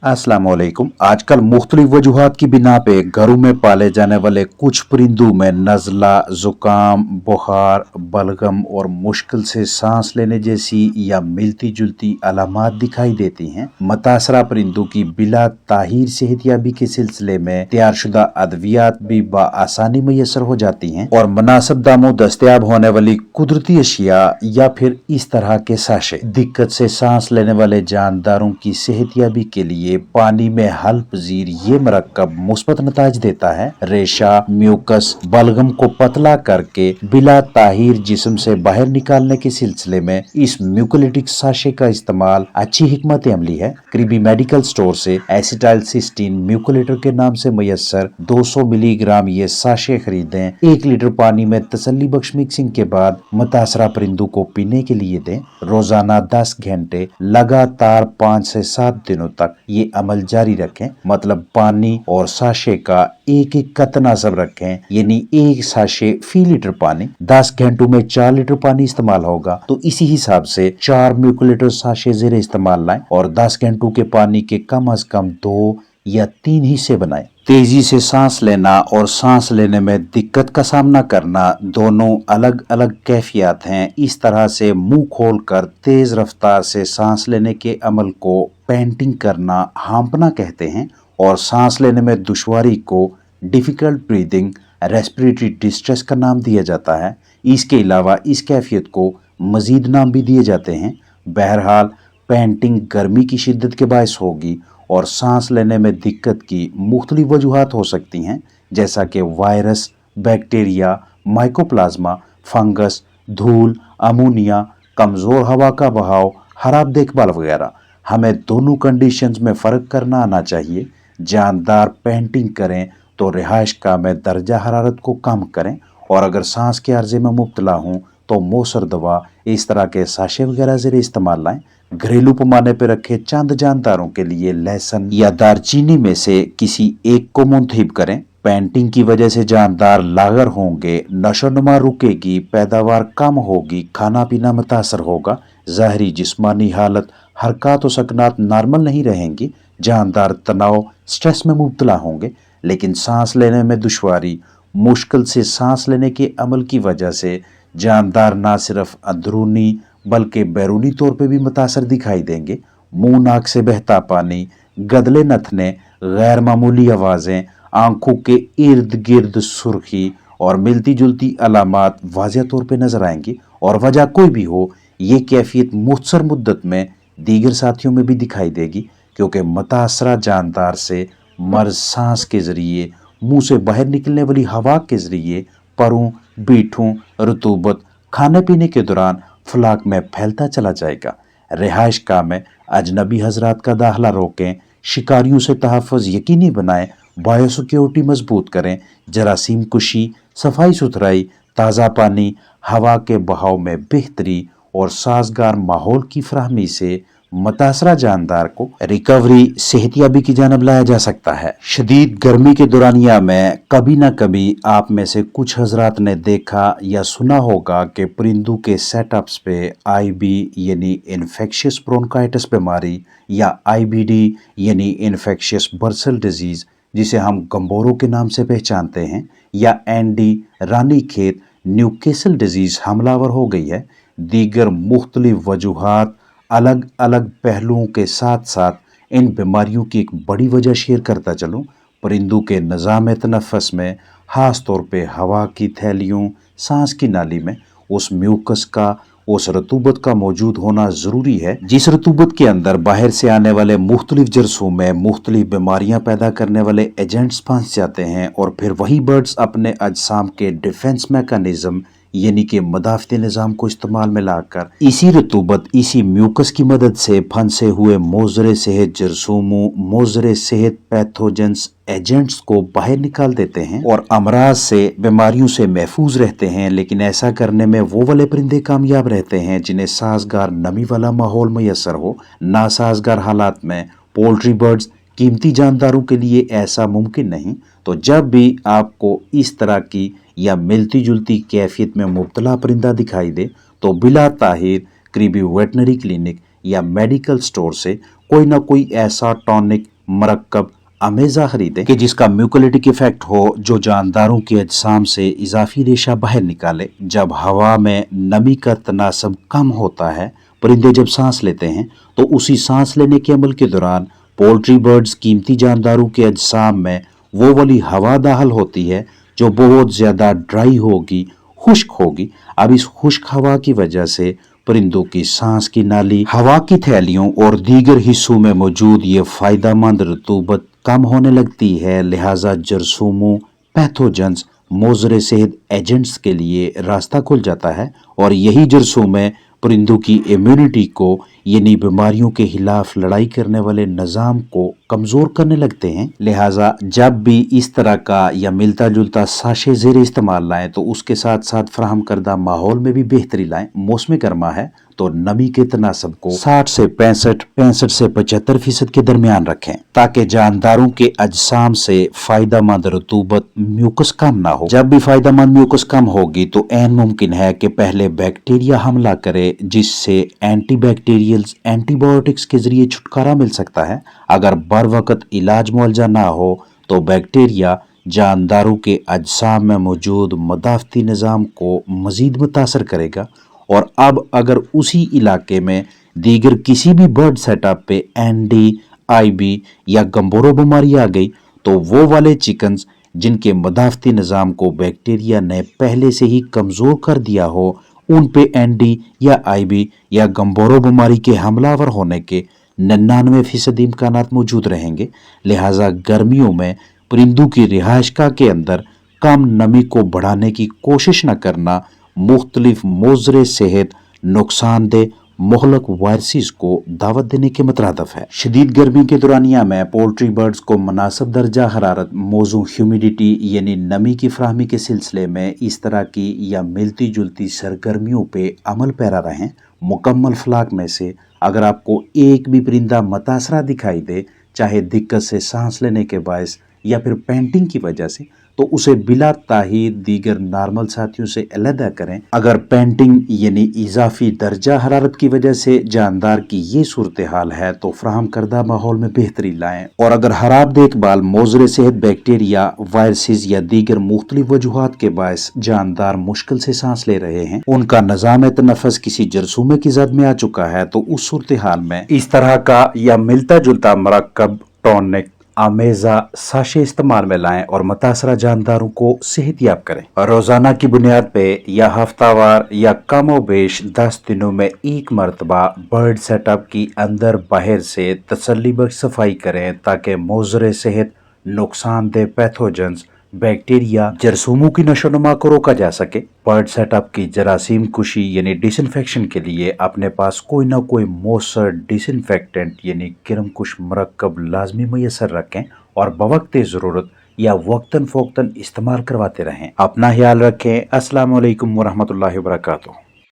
अस्सलाम वालेकुम। आजकल मुख्तलिफ वजूहात की बिना पे घरों में पाले जाने वाले कुछ परिंदों में नज़ला, जुकाम, बुखार, बलगम और मुश्किल से सांस लेने जैसी या मिलती जुलती अलामात दिखाई देती हैं। मुतासरा परिंदों की बिला ताहीर सेहतियाबी के सिलसिले में तैयारशुदा अद्वियात भी बआसानी मैसर हो जाती हैं और मुनासिब दामों दस्तयाब होने वाली कुदरती अशिया या फिर इस तरह के साशे दिक्कत से सांस लेने वाले जानदारों की सेहतियाबी के लिए पानी में हल पजीर ये मरकब मुस्बत नताज देता है। रेशा म्यूकस बलगम को पतला करके बिला ताहीर जिस्म से बाहर निकालने के सिलसिले में इस म्यूकोलिटिक साशे का इस्तेमाल अच्छी हिकमत अमली है। करीबी मेडिकल स्टोर से एसिटाइल सिस्टीन म्यूकोलेटर के नाम से मैसर 200 मिलीग्राम ये साशे खरीदें। 1 लीटर पानी में तसल्ली बख्श मिक्सिंग के बाद मुतासरा परिंदों को पीने के लिए दें। रोजाना 10 घंटे लगातार 5 से 7 दिनों तक ये अमल जारी रखें। मतलब पानी और साशे का एक एक का तनासब रखें, यानी 1 साशे फी लीटर पानी 10 घंटों में 4 लीटर पानी इस्तेमाल होगा, तो इसी हिसाब से 4 म्यूकोलीटर साशे जेर इस्तेमाल लाएं और 10 घंटों के पानी के कम अज कम 2 या 3 हिस्से बनाएं। तेजी से सांस लेना और सांस लेने में दिक्कत का सामना करना दोनों अलग अलग कैफियत हैं। इस तरह से मुंह खोलकर तेज रफ्तार से सांस लेने के अमल को पैंटिंग करना हांपना कहते हैं और सांस लेने में दुश्वारी को डिफिकल्ट ब्रीदिंग रेस्पिरेटरी डिस्ट्रेस का नाम दिया जाता है। इसके अलावा इस कैफियत को मजीद नाम भी दिए जाते हैं। बहरहाल पैंटिंग गर्मी की शिद्दत के बायस होगी और सांस लेने में दिक्कत की मुख्तलिफ वजूहात हो सकती हैं, जैसा कि वायरस, बैक्टीरिया, माइकोप्लाज्मा, फंगस, धूल, अमोनिया, कमज़ोर हवा का बहाव, खराब देखभाल वगैरह। हमें दोनों कंडीशंस में फ़र्क करना आना चाहिए। जानदार पेंटिंग करें तो रिहाइश का में दर्जा हरारत को कम करें और अगर सांस के अर्जे में मुब्तला हूँ तो मौसर दवा इस तरह के साशे वगैरह ज़रिए इस्तेमाल लाएं। घरेलू पैमाने पर रखे चंद जानदारों के लिए लहसुन या दारचीनी में से किसी एक को मुंतखब करें। पेंटिंग की वजह से जानदार लागर होंगे, नशोनुमा रुकेगी, पैदावार कम होगी, खाना पीना मुतासर होगा, ज़ाहरी जिस्मानी हालत हरकत और सकनात नॉर्मल नहीं रहेंगी, जानदार तनाव स्ट्रेस में मुब्तला होंगे, लेकिन सांस लेने में दुश्वारी, मुश्किल से सांस लेने के अमल की वजह से जानदार ना सिर्फ अंदरूनी बल्कि बैरूनी तौर पे भी मुतासर दिखाई देंगे। मुंह नाक से बहता पानी, गदले नथने, गैर मामूली आवाज़ें, आंखों के इर्द गिर्द सुर्खी और मिलती जुलती अलामात वाज़ेह तौर पे नजर आएंगी और वजह कोई भी हो ये कैफियत मुख्तसर मुद्दत में दीगर साथियों में भी दिखाई देगी, क्योंकि मुतासरा जानदार से मर्ज सांस के ज़रिए, मुंह से बाहर निकलने वाली हवा के ज़रिए, परों, बीठों, रतूबत, खाने पीने के दौरान फलाक में फैलता चला जाएगा। रिहाइश गाह में अजनबी हजरात का दाखिला रोकें, शिकारियों से तहफ़्फ़ुज़ यकीनी बनाएं, बायोसिक्योरिटी मजबूत करें, जरासीम कुशी, सफाई सुथराई, ताज़ा पानी, हवा के बहाव में बेहतरी और साजगार माहौल की फराहमी से मुतासरा जानदार को रिकवरी सेहतियाबी की जानब लाया जा सकता है। शदीद गर्मी के दौरानिया में कभी न कभी आप में से कुछ हजरात ने देखा या सुना होगा कि परिंदों के सेटअप्स पे आईबी यानी इन्फेक्शियस ब्रोंकाइटिस बीमारी या आईबीडी यानी इन्फेक्शियस बर्सल डिजीज़, जिसे हम गंबोरों के नाम से पहचानते हैं, या एनडी रानीखेत न्यूकेसल डिजीज़ हमलावर हो गई है। दीगर मुख्तलिफ वजूहात अलग अलग पहलुओं के साथ साथ इन बीमारियों की एक बड़ी वजह शेयर करता चलूँ। परिंदों के निज़ाम तनफ़्फ़ुस में ख़ास तौर पे हवा की थैलियों, सांस की नाली में उस म्यूकस का, उस रतूबत का मौजूद होना ज़रूरी है, जिस रतूबत के अंदर बाहर से आने वाले मुख्तलिफ जरसों में मुख्तलिफ बीमारियां पैदा करने वाले एजेंट्स फंस जाते हैं और फिर वही बर्ड्स अपने अजसाम के डिफेंस मैकेनिज्म यानी कि मदाफ़ती निज़ाम को इस्तेमाल में लाकर इसी रतूबत, इसी म्यूकस की मदद से फंसे हुए मोज़रे सेहत जरसूमों, मोज़रे सेहत पैथोजेंस एजेंट्स को बाहर निकाल देते हैं और अमराज से, बीमारियों से महफूज रहते हैं। लेकिन ऐसा करने में वो वाले परिंदे कामयाब रहते हैं जिन्हें साजगार नमी वाला माहौल मैसर हो। नासाजगार हालात में पोल्ट्री बर्ड्स, कीमती जानदारों के लिए ऐसा मुमकिन नहीं। तो जब भी आपको इस तरह की या मिलती जुलती कैफियत में मुब्तला परिंदा दिखाई दे तो बिला ताहीर करीबी वेटनरी क्लिनिक या मेडिकल स्टोर से कोई ना कोई ऐसा टॉनिक मरकब अमेज़ा खरीदें कि जिसका म्यूकोलिटिक इफेक्ट हो, जो जानदारों के अजसाम से इजाफी रेशा बाहर निकाले। जब हवा में नमी का तनासब कम होता है, परिंदे जब सांस लेते हैं तो उसी सांस लेने के अमल के दौरान पोल्ट्री बर्ड्स कीमती जानदारों के अजसाम में वो वाली हवा दाखिल होती है जो बहुत ज़्यादा ड्राई होगी, खुश्क होगी। अब इस खुश्क हवा की वजह से परिंदों की सांस की नाली, हवा की थैलियों और दीगर हिस्सों में मौजूद ये फ़ायदेमंद रतूबत कम होने लगती है। लिहाजा जरासीमों, पैथोजेंस, मोज़र सेहत एजेंट्स के लिए रास्ता खुल जाता है और यही जरासीम परिंदों की इम्यूनिटी को, यानी बीमारियों के खिलाफ लड़ाई करने वाले निज़ाम को कमज़ोर करने लगते हैं। लिहाजा जब भी इस तरह का या मिलता जुलता साशे ज़ेर इस्तेमाल लाएं तो उसके साथ साथ फराहम करदा माहौल में भी बेहतरी लाएं। मौसम गर्मा है तो नमी के तनासब को 60 से 65, 65 से 75% के दरमियान रखें ताकि जानदारों के अजसाम से फायदेमंद रतूबत म्यूकस कम ना हो। जब भी फायदेमंद म्यूकस कम होगी तो ऐन मुमकिन है कि पहले बैक्टीरिया हमला करे, जिससे एंटीबैक्टीरियल्स एंटीबायोटिक्स के जरिए छुटकारा मिल सकता है। अगर बर वक्त इलाज मुआवजा ना हो तो बैक्टीरिया जानदारों के अजसाम में मौजूद मदाफती निज़ाम को मजीद मुतासर करेगा। और अब अगर उसी इलाके में दीगर किसी भी बर्ड सेटअप पे एनडी, आईबी या गंबोरो बीमारी आ गई तो वो वाले चिकन्स जिनके मदाफती निज़ाम को बैक्टीरिया ने पहले से ही कमज़ोर कर दिया हो, उन पे एनडी या आईबी या गंबोरो बीमारी के हमलावर होने के 99% इम्कानात मौजूद रहेंगे। लिहाजा गर्मियों में परिंदों की रिहाइशगाह के अंदर कम नमी को बढ़ाने की कोशिश न करना मुख्तलिफ मोज़र सेहत नुकसानदेह मुहलक वायरसेस को दावत देने के मतरादफ है। शदीद गर्मी के दौरानिया में पोल्ट्री बर्ड्स को मुनासिब दर्जा हरारत, मौजू ह्यूमिडिटी यानी नमी की फराहमी के सिलसिले में इस तरह की या मिलती जुलती सरगर्मियों पे अमल पैरा रहें। मुकम्मल फ्लाक में से अगर आपको एक भी परिंदा मुतासरा दिखाई दे, चाहे दिक्कत से सांस लेने के बायस या फिर पेंटिंग की वजह से, तो उसे बिला ताहीद दीगर नॉर्मल साथियों से अलहदा करें। अगर पेंटिंग यानी इजाफी दर्जा हरारत की वजह से जानदार की ये सूरत हाल है तो फ्राहम करदा माहौल में बेहतरी लाएं। और अगर खराब देखभाल, मोज़र सेहत बैक्टीरिया, वायरसेस या दीगर मुख्तलिफ वजूहात के बायस जानदार मुश्किल से सांस ले रहे हैं, उनका निज़ाम तनफ़ुस किसी जरासीम की जद में आ चुका है, तो उस सूरत हाल में इस तरह का या मिलता जुलता मरकब, टॉनिक, अमेज़ा साशे इस्तेमाल में लाएं और मुतासरा जानदारों को सेहतयाब करें। रोजाना की बुनियाद पे या हफ्तावार या कम बेश 10 दिनों में एक मरतबा बर्ड सेटअप की अंदर बाहर से तसल्लीबख्श सफाई करें ताकि मोज़र सेहत, नुकसानदेह पैथोजेंस, बैक्टीरिया, जरासीमों की नशोनुमा को रोका जा सके। बर्ड सेटअप की जरासीम कुशी यानी डिसइंफेक्शन के लिए अपने पास कोई ना कोई मौसर डिसइंफेक्टेंट यानी किरमकुश मरकब लाजमी मैसर रखें और बवक्ते ज़रूरत या वक्तन फ़ोक्तन इस्तेमाल करवाते रहें। अपना ख्याल रखें। अस्सलाम वालेकुम वरहमतुल्लाहि वबरकातुहू।